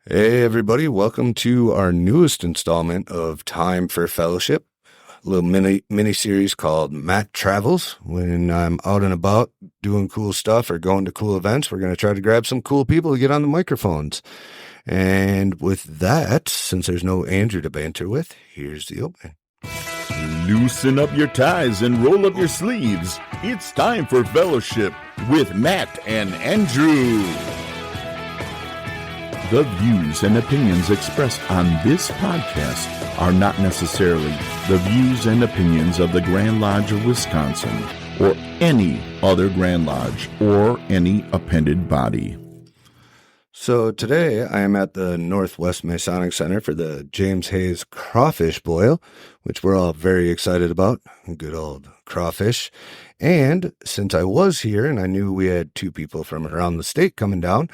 Hey everybody, welcome to our newest installment of Time for Fellowship, a little mini series called Matt Travels. When I'm out and about doing cool stuff or going to cool events, we're going to try to grab some cool people to get on the microphones. And with that, since there's no Andrew to banter with, here's the opening. Loosen up your ties and roll up your sleeves. It's time for Fellowship with Matt and Andrew. The views and opinions expressed on this podcast are not necessarily the views and opinions of the Grand Lodge of Wisconsin or any other Grand Lodge or any appended body. So today I am at the Northwest Masonic Center for the James Hayes Crawfish Boil, which we're all very excited about. Good old crawfish. And since I was here and I knew we had two people from around the state coming down,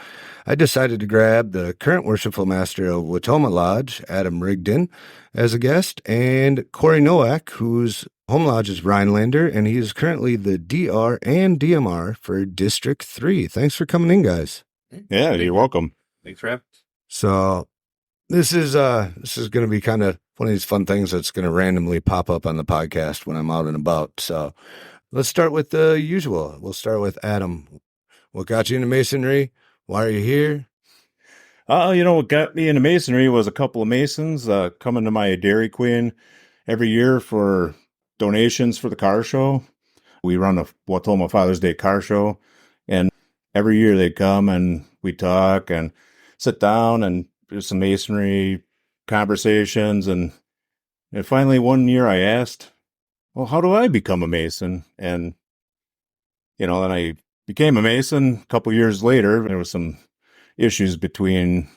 I decided to grab the current Worshipful Master of Watoma Lodge, Adam Rigden, as a guest, and Corey Nowak, whose home lodge is Rhinelander, and he is currently the DR and DMR for District 3. Thanks for coming in, guys. Yeah, you're welcome. Thanks for having us. So this is going to be kind of one of these fun things that's going to randomly pop up on the podcast when I'm out and about. So let's start with the usual. We'll start with Adam. What got you into Masonry? Why are you here? What got me into Masonry was a couple of Masons coming to my Dairy Queen every year for donations for the car show. We run a Watoma Father's Day car show, and every year they come and we talk and sit down and do some Masonry conversations. And finally one year I asked, well, how do I become a Mason? And, then I became a Mason. A couple years later, there was some issues between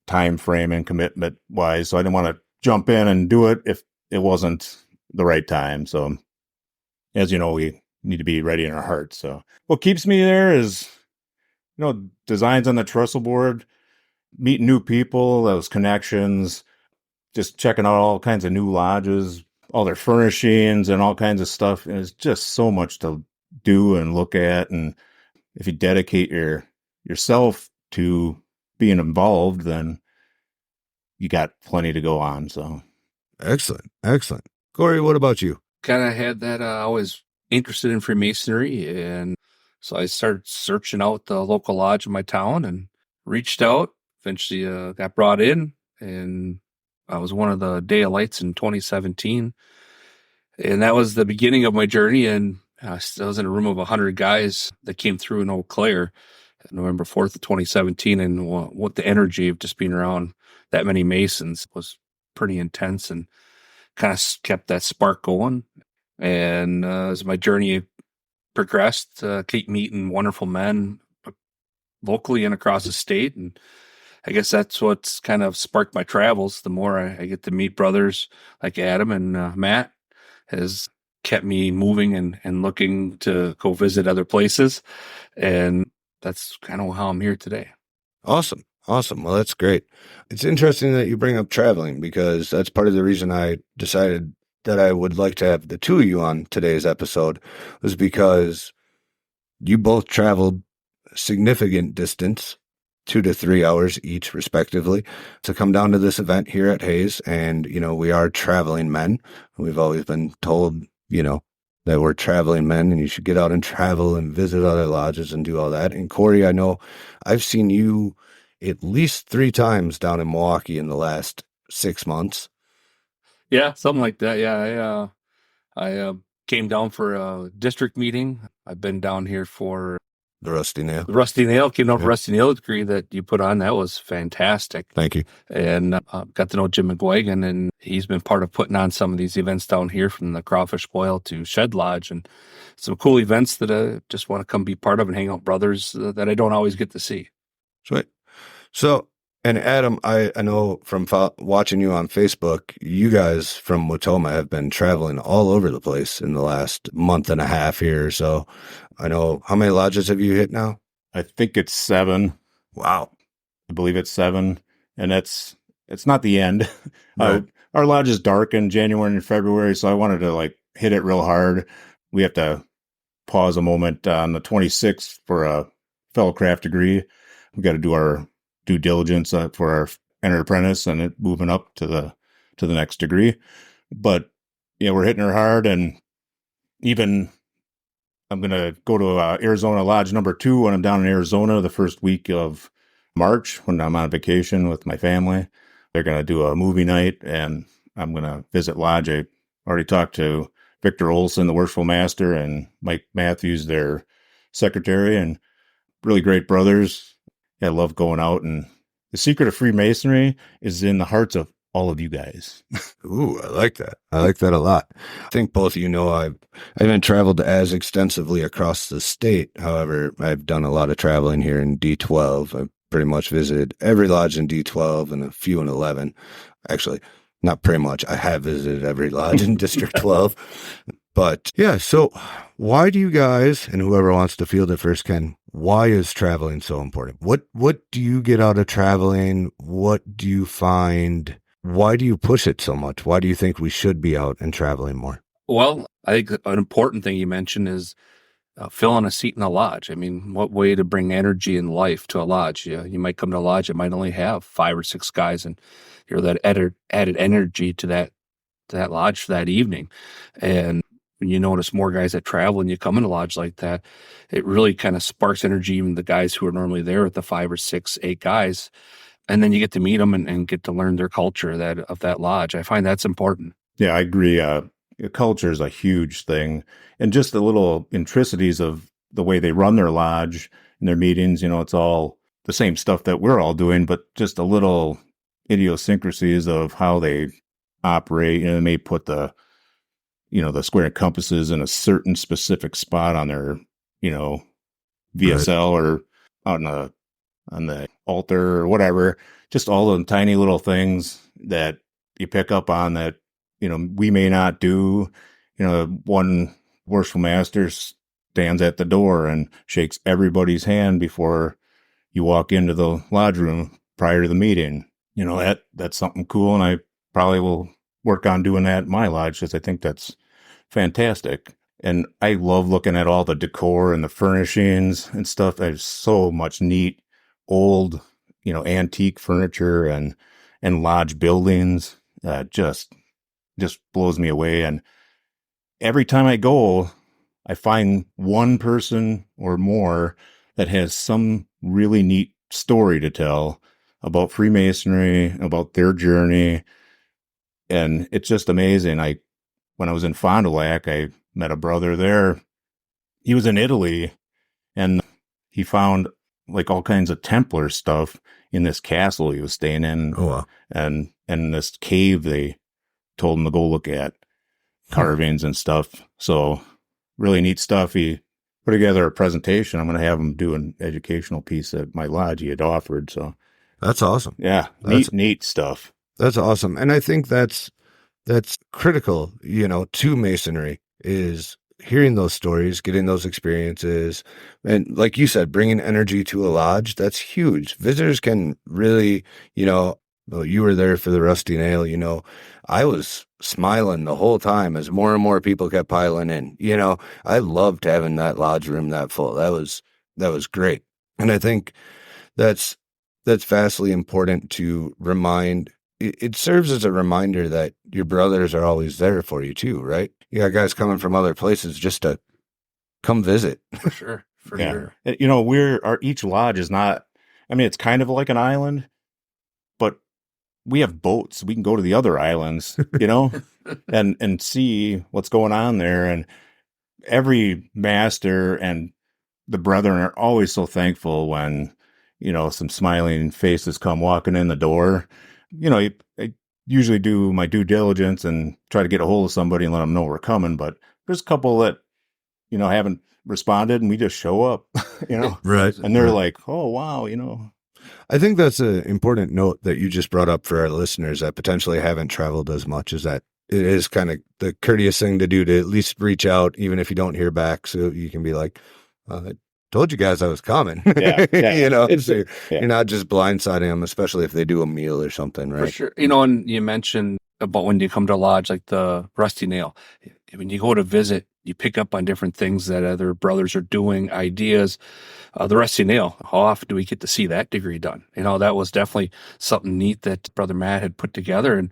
time frame and commitment wise. So I didn't want to jump in and do it if it wasn't the right time. So as you know, we need to be ready in our hearts. So what keeps me there is, designs on the trestle board, meeting new people, those connections, just checking out all kinds of new lodges, all their furnishings and all kinds of stuff. And it's just so much to do and look at. And if you dedicate yourself to being involved, then you got plenty to go on. So Excellent. Corey, what about you? Kind of had that I was interested in Freemasonry, and so I started searching out the local lodge in my town and reached out. Eventually got brought in, and I was one of the Day of Lights in 2017. And that was the beginning of my journey. And I was in a room of 100 guys that came through in Eau Claire November 4th of 2017. And what the energy of just being around that many Masons was pretty intense and kind of kept that spark going. And as my journey progressed, keep meeting wonderful men locally and across the state. And I guess that's what's kind of sparked my travels. The more I get to meet brothers like Adam and Matt has kept me moving and looking to go visit other places. And that's kind of how I'm here today. Awesome. Well, that's great. It's interesting that you bring up traveling, because that's part of the reason I decided that I would like to have the two of you on today's episode, was because you both traveled significant distance, 2 to 3 hours each respectively, to come down to this event here at Hayes. And, we are traveling men. We've always been told, that we're traveling men and you should get out and travel and visit other lodges and do all that. And Corey, I know I've seen you at least 3 times down in Milwaukee in the last 6 months. Yeah, something like that. Yeah, I came down for a district meeting. I've been down here for The Rusty Nail. Came down for Rusty Nail degree that you put on. That was fantastic. Thank you. And got to know Jim McGuigan, and he's been part of putting on some of these events down here, from the Crawfish Boil to Shed Lodge, and some cool events that I just want to come be part of and hang out with brothers that I don't always get to see. Sweet. So, and Adam, I know from watching you on Facebook, you guys from Watoma have been traveling all over the place in the last month and a half here. So I know, how many lodges have you hit now? I think it's 7. Wow. I believe it's 7. And it's not the end. Right. Our lodge is dark in January and February, so I wanted to hit it real hard. We have to pause a moment on the 26th for a fellowcraft degree. We got to do our due diligence for our enter apprentice and it moving up to the next degree. But yeah, we're hitting her hard, and even I'm gonna go to Arizona Lodge number 2 when I'm down in Arizona the first week of March when I'm on vacation with my family. They're gonna do a movie night, and I'm gonna visit Lodge. I already talked to Victor Olson, the Worshipful Master, and Mike Matthews, their secretary, and really great brothers. I love going out, and the secret of Freemasonry is in the hearts of all of you guys. Ooh, I like that. I like that a lot. I think both of you know I haven't traveled as extensively across the state. However, I've done a lot of traveling here in D12. I've pretty much visited every lodge in D12 and a few in 11. Actually, not pretty much. I have visited every lodge in District 12. But yeah, so why do you guys, and whoever wants to field it first can, why is traveling so important? What do you get out of traveling? What do you find? Why do you push it so much? Why do you think we should be out and traveling more? Well, I think an important thing you mentioned is filling a seat in a lodge. I mean, what way to bring energy and life to a lodge? You might come to a lodge that might only have 5 or 6 guys, and you're that added energy to that lodge for that evening. And when you notice more guys that travel and you come in a lodge like that, it really kind of sparks energy, even the guys who are normally there with the 5 or 6, 8 guys. And then you get to meet them and get to learn their culture of that lodge. I find that's important. Yeah, I agree. Culture is a huge thing. And just the little intricacies of the way they run their lodge and their meetings, it's all the same stuff that we're all doing, but just a little idiosyncrasies of how they operate. They may put the square and compasses in a certain specific spot on their, VSL or out on the altar or whatever. Just all the tiny little things that you pick up on that, we may not do. One Worshipful Master stands at the door and shakes everybody's hand before you walk into the lodge room prior to the meeting. That's something cool, and I probably will work on doing that at my lodge because I think that's fantastic. And I love looking at all the decor and the furnishings and stuff. There's so much neat old, antique furniture and lodge buildings. Just blows me away. And every time I go, I find one person or more that has some really neat story to tell about Freemasonry, about their journey. And it's just amazing. When I was in Fond du Lac, I met a brother there. He was in Italy, and he found like all kinds of Templar stuff in this castle he was staying in. Oh, wow. And this cave they told him to go look at, carvings and stuff. So really neat stuff. He put together a presentation. I'm going to have him do an educational piece at my lodge he had offered. So that's awesome. Yeah, neat stuff. That's awesome. And I think that's critical, to Masonry, is hearing those stories, getting those experiences. And like you said, bringing energy to a lodge, that's huge. Visitors can really, you were there for the Rusty Nail, I was smiling the whole time as more and more people kept piling in. I loved having that lodge room that full. That was great. And I think that's vastly important to remind. It serves as a reminder that your brothers are always there for you too, right? You got guys coming from other places just to come visit. For sure. Sure. Each lodge is not, it's kind of like an island, but we have boats. We can go to the other islands, and see what's going on there. And every master and the brethren are always so thankful when, some smiling faces come walking in the door. I usually do my due diligence and try to get a hold of somebody and let them know we're coming. But there's a couple that, haven't responded, and we just show up, Right. And they're like, oh, wow, I think that's an important note that you just brought up for our listeners that potentially haven't traveled as much, is that it is kind of the courteous thing to do to at least reach out, even if you don't hear back. So you can be like, I told you guys I was coming. Yeah. So you're not just blindsiding them, especially if they do a meal or something, right? For sure. And you mentioned about when you come to a lodge like the Rusty Nail, when you go to visit, you pick up on different things that other brothers are doing, ideas. The rusty nail, how often do we get to see that degree done? That was definitely something neat that Brother Matt had put together, and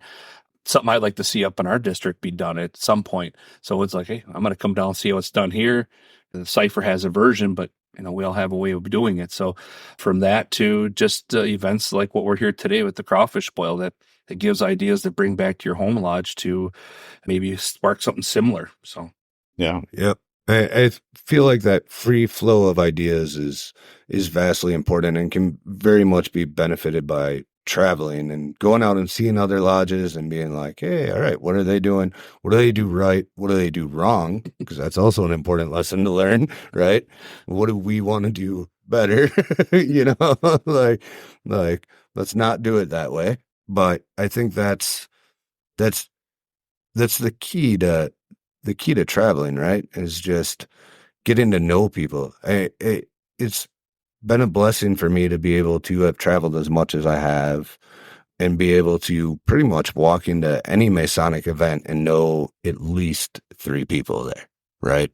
something I'd like to see up in our district be done at some point. So it's like, hey, I'm going to come down and see how it's done here. The cipher has a version, but we all have a way of doing it. So from that to just events like what we're here today with the crawfish boil, that gives ideas that bring back to your home lodge to maybe spark something similar. So Yeah. Yep. I feel like that free flow of ideas is vastly important and can very much be benefited by traveling and going out and seeing other lodges and being like, hey, all right, what are they doing? What do they do right? What do they do wrong? Because that's also an important lesson to learn, right? What do we want to do better? like let's not do it that way. But I think that's the key to traveling, right? Is just getting to know people. It's been a blessing for me to be able to have traveled as much as I have and be able to pretty much walk into any Masonic event and know at least 3 people there, right?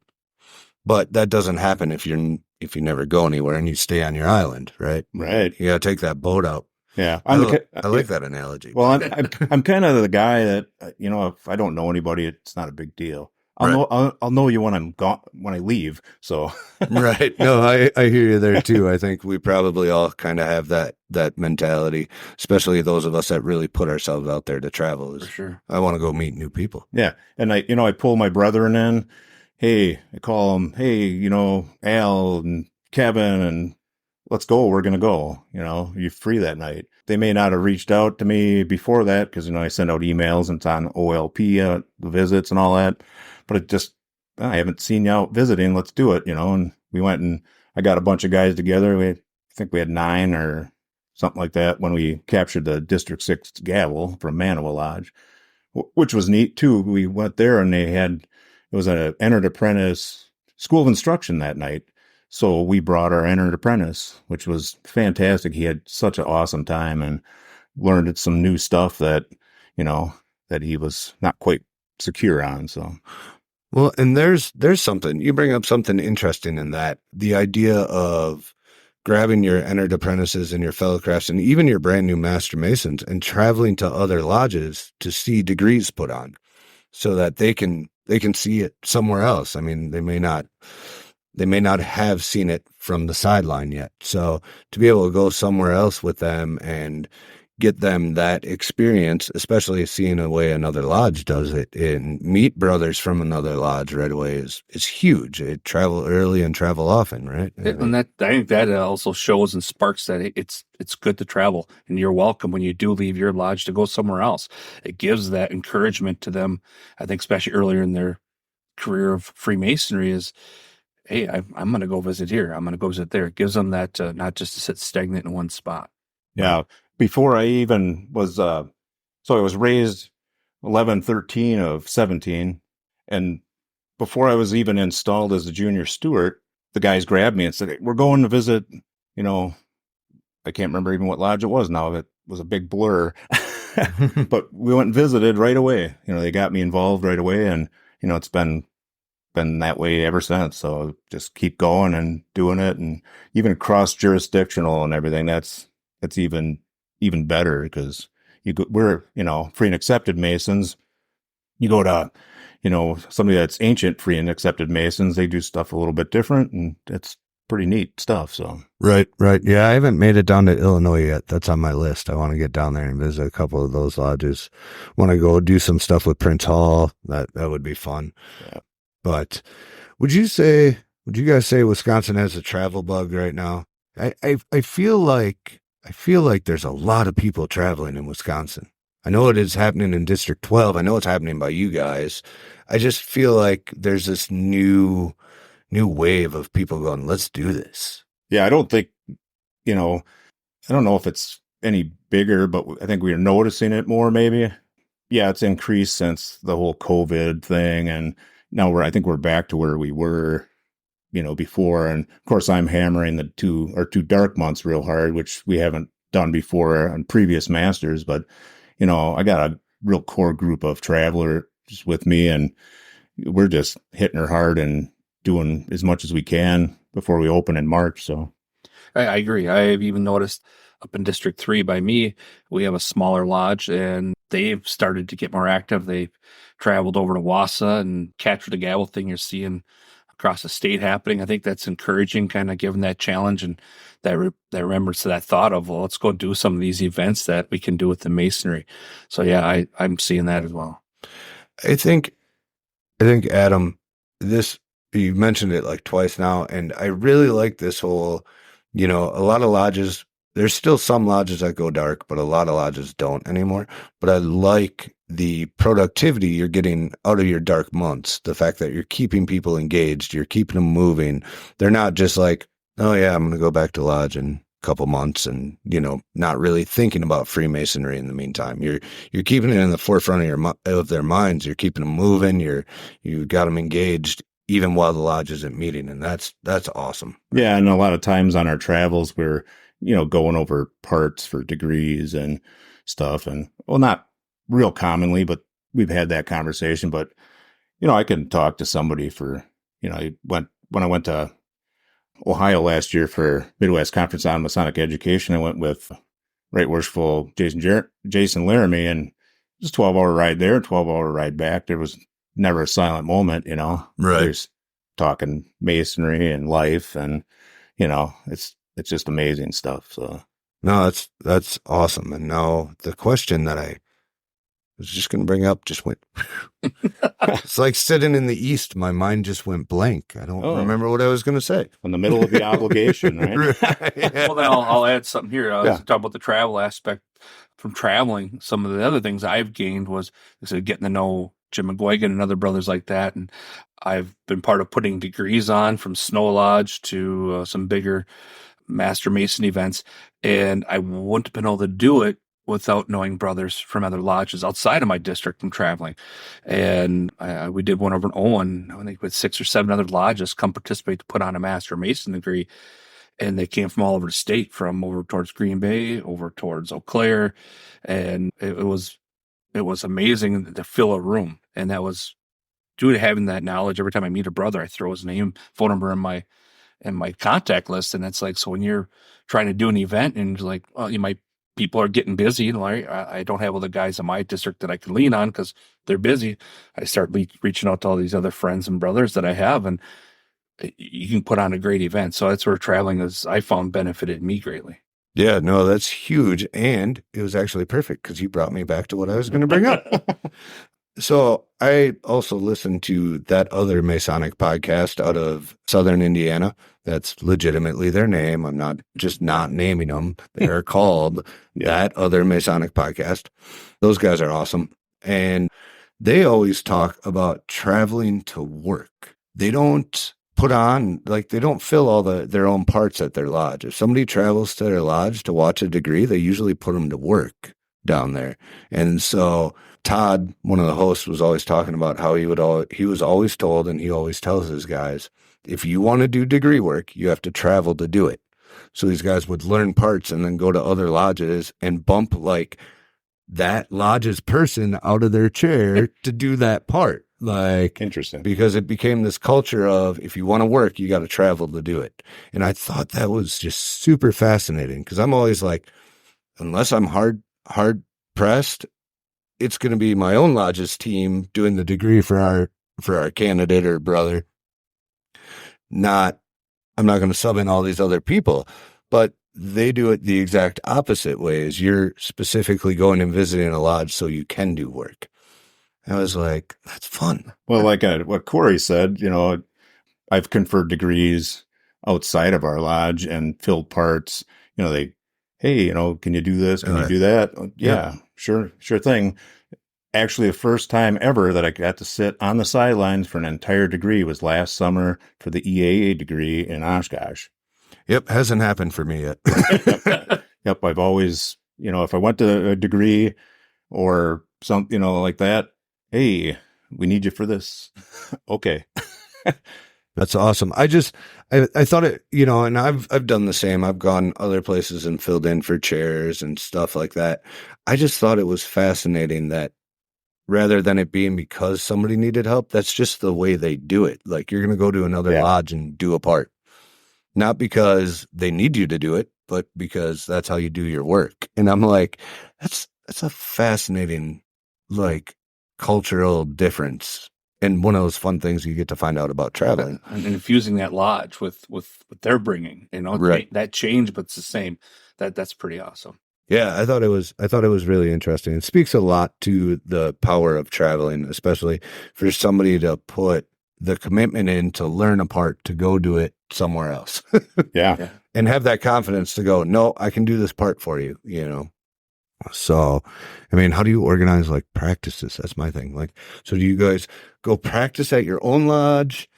But that doesn't happen if you never go anywhere and you stay on your island, right? Right. You got to take that boat out. Yeah. I like that analogy. Well, I'm kind of the guy that, if I don't know anybody, it's not a big deal. I'll know you when I'm gone, when I leave. So right. No, I hear you there too. I think we probably all kind of have that mentality, especially those of us that really put ourselves out there to travel. for sure. I want to go meet new people. yeah. And I pull my brethren in. Hey, I call them, hey, Al and Kevin, and let's go. We're going to go. You free that night. They may not have reached out to me before that because, I send out emails and it's on OLP, the visits and all that. But I haven't seen you out visiting. Let's do it, And we went and I got a bunch of guys together. I think we had 9 or something like that when we captured the District 6 gavel from Manawa Lodge, which was neat too. We went there and it was an entered apprentice school of instruction that night. So we brought our entered apprentice, which was fantastic. He had such an awesome time and learned some new stuff that, that he was not quite secure on. So. Well, and there's something, you bring up something interesting in that, the idea of grabbing your entered apprentices and your fellow crafts and even your brand new master masons and traveling to other lodges to see degrees put on so that they can see it somewhere else. I mean, they may not have seen it from the sideline yet. So to be able to go somewhere else with them and get them that experience, especially seeing the way another lodge does it and meet brothers from another lodge right away is huge. Travel early and travel often, right? And I think that also shows and sparks that it's good to travel and you're welcome when you do leave your lodge to go somewhere else. It gives that encouragement to them. I think especially earlier in their career of Freemasonry is, hey, I'm going to go visit here. I'm going to go visit there. It gives them that not just to sit stagnant in one spot. Yeah. Before I even was, so I was raised 11, 13 of 17. And before I was even installed as a junior steward, the guys grabbed me and said, hey, we're going to visit, I can't remember even what lodge it was now. It was a big blur. But we went and visited right away. They got me involved right away. And, it's been that way ever since. So just keep going and doing it. And even cross jurisdictional and everything, that's even better because we're, free and accepted Masons. You go to, somebody that's ancient free and accepted Masons, they do stuff a little bit different and it's pretty neat stuff. So. Right. Yeah. I haven't made it down to Illinois yet. That's on my list. I want to get down there and visit a couple of those lodges. Want to go do some stuff with Prince Hall. That would be fun. Yeah. But would you guys say Wisconsin has a travel bug right now? I feel like there's a lot of people traveling in Wisconsin. I know it is happening in District 12. I know it's happening by you guys. I just feel like there's this new wave of people going, let's do this. Yeah, I don't think, I don't know if it's any bigger, but I think we're noticing it more maybe. Yeah, it's increased since the whole COVID thing. And now I think we're back to where we were, before. And of course, I'm hammering the 2 dark months real hard, which we haven't done before on previous masters. But, I got a real core group of travelers with me and, we're just hitting her hard and doing as much as we can before we open in March. So I agree. I've even noticed up in District 3 by me, we have a smaller lodge and they've started to get more active. They've traveled over to Wausau and captured the gavel thing you're seeing across the state happening. I think that's encouraging, kind of given that challenge and that remembrance to that thought of, well, let's go do some of these events that we can do with the Masonry. So yeah, I'm seeing that as well. I think Adam, you mentioned it like twice now, and I really like this whole, a lot of lodges, there's still some lodges that go dark, but a lot of lodges don't anymore. But I like the productivity you're getting out of your dark months. The fact that you're keeping people engaged, you're keeping them moving. They're not just like, oh yeah, I'm going to go back to lodge in a couple months and, not really thinking about Freemasonry in the meantime. You're keeping it in the forefront of their minds. You're keeping them moving. You got them engaged even while the lodge isn't meeting. And that's awesome. yeah, and a lot of times on our travels, we're, going over parts for degrees and stuff. And well, not real commonly, but we've had that conversation. But, I can talk to somebody for, when I went to Ohio last year for Midwest Conference on Masonic Education, I went with Right Worshipful Jason Laramie, and it was a 12-hour ride there, 12-hour ride back. There was never a silent moment, Right. There's talking Masonry and life, and, it's just amazing stuff. So No, that's awesome. And now the question that I was just going to bring up just went, it's like sitting in the East. My mind just went blank. I don't remember what I was going to say. in the middle of the obligation, right? Yeah. Well, then I'll add something here. I was talking about the travel aspect from traveling. Some of the other things I've gained was getting to know Jim McGuigan and other brothers like that. And I've been part of putting degrees on from Snow Lodge to some bigger Master Mason events. And I wouldn't have been able to do it without knowing brothers from other lodges outside of my district from traveling. And we did one over in Owen. I think with 6 or 7 other lodges come participate to put on a Master Mason degree. And they came from all over the state, from over towards Green Bay, over towards Eau Claire. And it was amazing to fill a room. And that was due to having that knowledge. Every time I meet a brother, I throw his name, phone number in my contact list. And it's like, so when you're trying to do an event and like, well, people are getting busy. I don't have all the guys in my district that I can lean on because they're busy. I start reaching out to all these other friends and brothers that I have, and you can put on a great event. So that's where traveling I found benefited me greatly. Yeah, no, that's huge. And it was actually perfect because you brought me back to what I was going to bring up. So I also listened to that other Masonic podcast out of Southern Indiana. That's legitimately their name. I'm not just not naming them. They're called that other Masonic podcast. Those guys are awesome. And they always talk about traveling to work. They don't put on, they don't fill all their own parts at their lodge. If somebody travels to their lodge to watch a degree, they usually put them to work down there. And so Todd, one of the hosts, was always talking about how he was always told, and he always tells his guys, if you want to do degree work, you have to travel to do it. So these guys would learn parts and then go to other lodges and bump that lodge's person out of their chair to do that part. Interesting. Because it became this culture of, if you want to work, you got to travel to do it. And I thought that was just super fascinating, because I'm always like, unless I'm hard pressed, it's going to be my own lodge's team doing the degree for our candidate or brother. I'm not going to sub in all these other people, but they do it the exact opposite way. Is you're specifically going and visiting a lodge so you can do work. I was like, that's fun. Well, like what Corey said, I've conferred degrees outside of our lodge and filled parts. Hey, can you do this? Can you do that? Yeah, sure thing. Actually, the first time ever that I got to sit on the sidelines for an entire degree was last summer for the EAA degree in Oshkosh. Yep, hasn't happened for me yet. Yep, I've always, if I went to a degree or something, like that, hey, we need you for this. Okay. That's awesome. I thought it, and I've done the same. I've gone other places and filled in for chairs and stuff like that. I just thought it was fascinating that rather than it being because somebody needed help. That's just the way they do it. Like, you're going to go to another lodge and do a part, not because they need you to do it, but because that's how you do your work. And I'm like, that's a fascinating, like, cultural difference. And one of those fun things you get to find out about traveling. And infusing that lodge with what they're bringing, Right. That change, but it's the same. That's pretty awesome. Yeah, I thought it was really interesting. It speaks a lot to the power of traveling, especially for somebody to put the commitment in to learn a part, to go do it somewhere else. Yeah. And have that confidence to go, no, I can do this part for you, you know? So, I mean, how do you organize like practices? That's my thing. Like, so do you guys go practice at your own lodge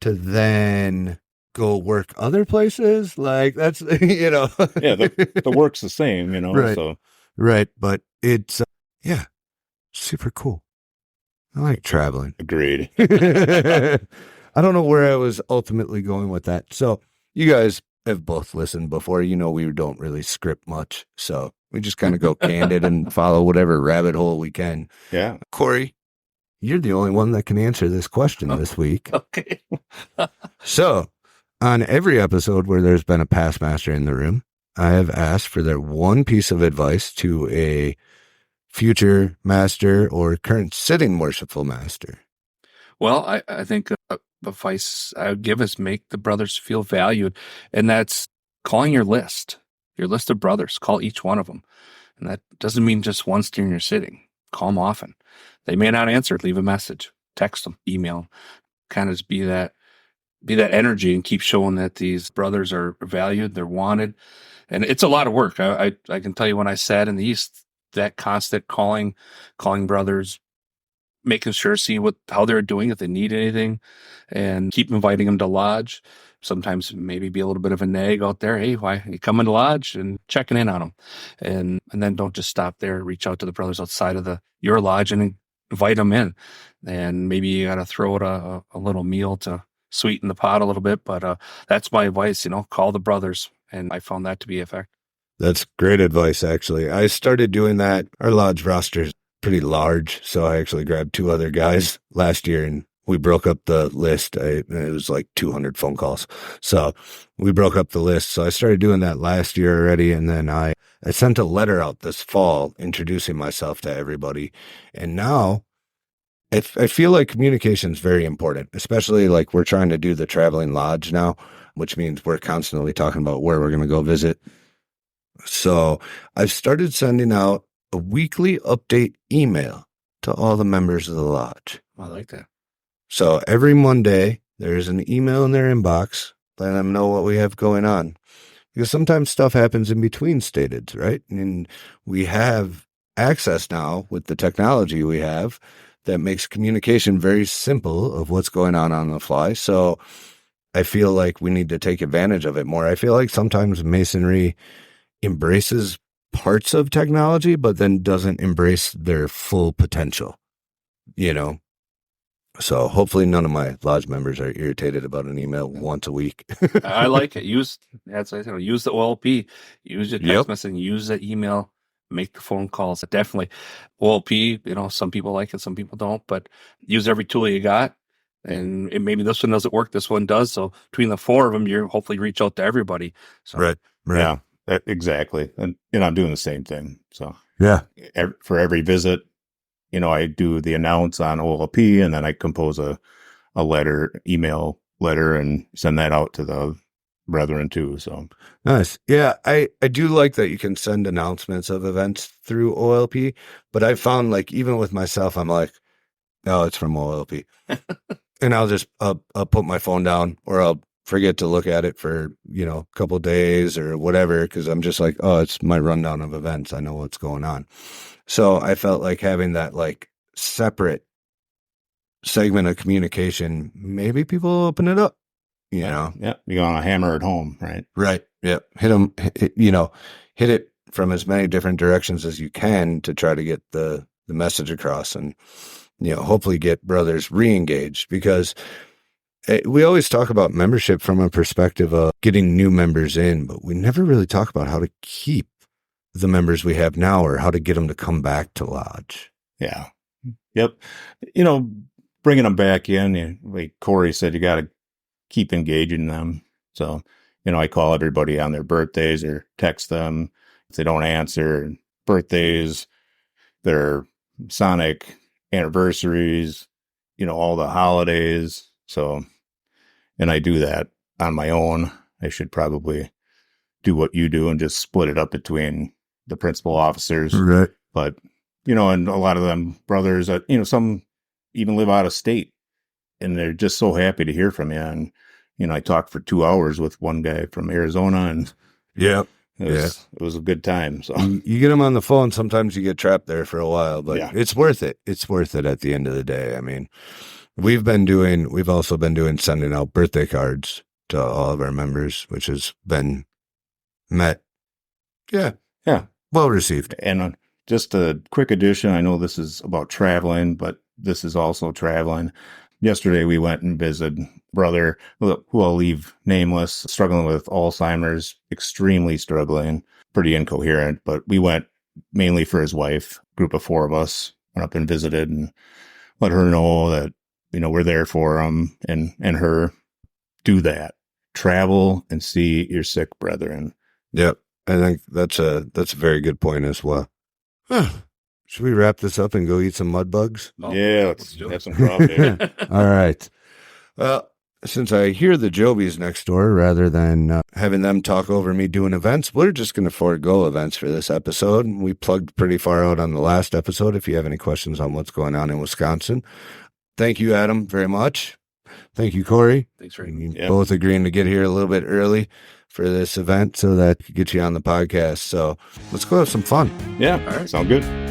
to then go work other places? Like, that's, you know. Yeah, the work's the same, you know. Right. So Right. But it's, yeah, super cool. I like traveling. agreed. I don't know where I was ultimately going with that. So you guys have both listened before. You know, we don't really script much. So we just kind of go candid and follow whatever rabbit hole we can. Yeah. Corey, you're the only one that can answer this question this week. Okay. So on every episode where there's been a past master in the room, I have asked for their one piece of advice to a future master or current sitting worshipful master. Well, I think advice I would give is make the brothers feel valued. And that's calling your list of brothers. Call each one of them. And that doesn't mean just once during your sitting. Call them often. They may not answer. Leave a message. Text them. Email. Kind of just be that energy and keep showing that these brothers are valued. They're wanted. And it's a lot of work. I can tell you, when I sat in the East, that constant calling brothers, making sure, see how they're doing, if they need anything, and keep inviting them to lodge. Sometimes maybe be a little bit of a nag out there. Hey, why you coming to lodge, and checking in on them, and then don't just stop there. Reach out to the brothers outside of your lodge and invite them in. And maybe you got to throw out a little meal to sweeten the pot a little bit. But that's my advice. Call the brothers, and I found that to be effective. That's great advice, actually. I started doing that. Our lodge roster is pretty large, so I actually grabbed 2 other guys last year, and we broke up the list. It was like 200 phone calls. So we broke up the list. So I started doing that last year already, and then I sent a letter out this fall introducing myself to everybody. And now I feel like communication is very important, especially like we're trying to do the traveling lodge now, which means we're constantly talking about where we're going to go visit. So I've started sending out a weekly update email to all the members of the lodge. I like that. So every Monday, there's an email in their inbox letting them know what we have going on. Because sometimes stuff happens in between stateds, right? And we have access now with the technology we have that makes communication very simple of what's going on the fly. So I feel like we need to take advantage of it more. I feel like sometimes Masonry embraces parts of technology, but then doesn't embrace their full potential, you know? So hopefully none of my lodge members are irritated about an email once a week. I like it. Use the OLP, use your text messaging, use the email, make the phone calls. Definitely. OLP, some people like it, some people don't, but use every tool you got. And maybe this one doesn't work, this one does. So between the 4 of them, you hopefully reach out to everybody. So, Right. Yeah, exactly. And I'm doing the same thing. So Yeah. For every visit, I do the announce on OLP, and then I compose a email letter, and send that out to the brethren too. So Nice. Yeah, I do like that you can send announcements of events through OLP, but I found, like, even with myself, I'm like, no, it's from OLP. And I'll just I'll put my phone down, or I'll forget to look at it for, a couple of days or whatever, because I'm just like, oh, it's my rundown of events. I know what's going on. So I felt like having that, like, separate segment of communication, maybe people will open it up, Yeah, you're going to hammer it home, right? Right. Yep. Hit it from as many different directions as you can to try to get the message across, and, hopefully get brothers re-engaged, because we always talk about membership from a perspective of getting new members in, but we never really talk about how to keep the members we have now, or how to get them to come back to lodge. Yeah. Yep. Bringing them back in, like Corey said, you got to keep engaging them. So, I call everybody on their birthdays or text them if they don't answer. Birthdays, their Masonic anniversaries, all the holidays. So, and I do that on my own. I should probably do what you do and just split it up between the principal officers. Right. But, and a lot of them brothers, some even live out of state and they're just so happy to hear from you. And, I talked for 2 hours with one guy from Arizona and Yep. it was a good time. So you get them on the phone. Sometimes you get trapped there for a while, but it's worth it. It's worth it at the end of the day. I mean, we've also been doing sending out birthday cards to all of our members, which has been met. Yeah. Well received. And just a quick addition. I know this is about traveling, but this is also traveling. Yesterday, we went and visited brother, who I'll leave nameless, struggling with Alzheimer's, extremely struggling, pretty incoherent. But we went mainly for his wife. Group of 4 of us went up and visited and let her know that, we're there for him and her. Do that. Travel and see your sick brethren. Yep. I think that's a very good point as well. Should we wrap this up and go eat some mud bugs? Oh, yeah, let's have some crawfish. All right. Well, since I hear the Jobies next door, rather than having them talk over me doing events, we're just going to forego events for this episode. We plugged pretty far out on the last episode. If you have any questions on what's going on in Wisconsin, thank you, Adam, very much. Thank you, Corey. Thanks for both agreeing to get here a little bit early for this event so that we could get you on the podcast. So let's go have some fun. Yeah, all right. Sound good.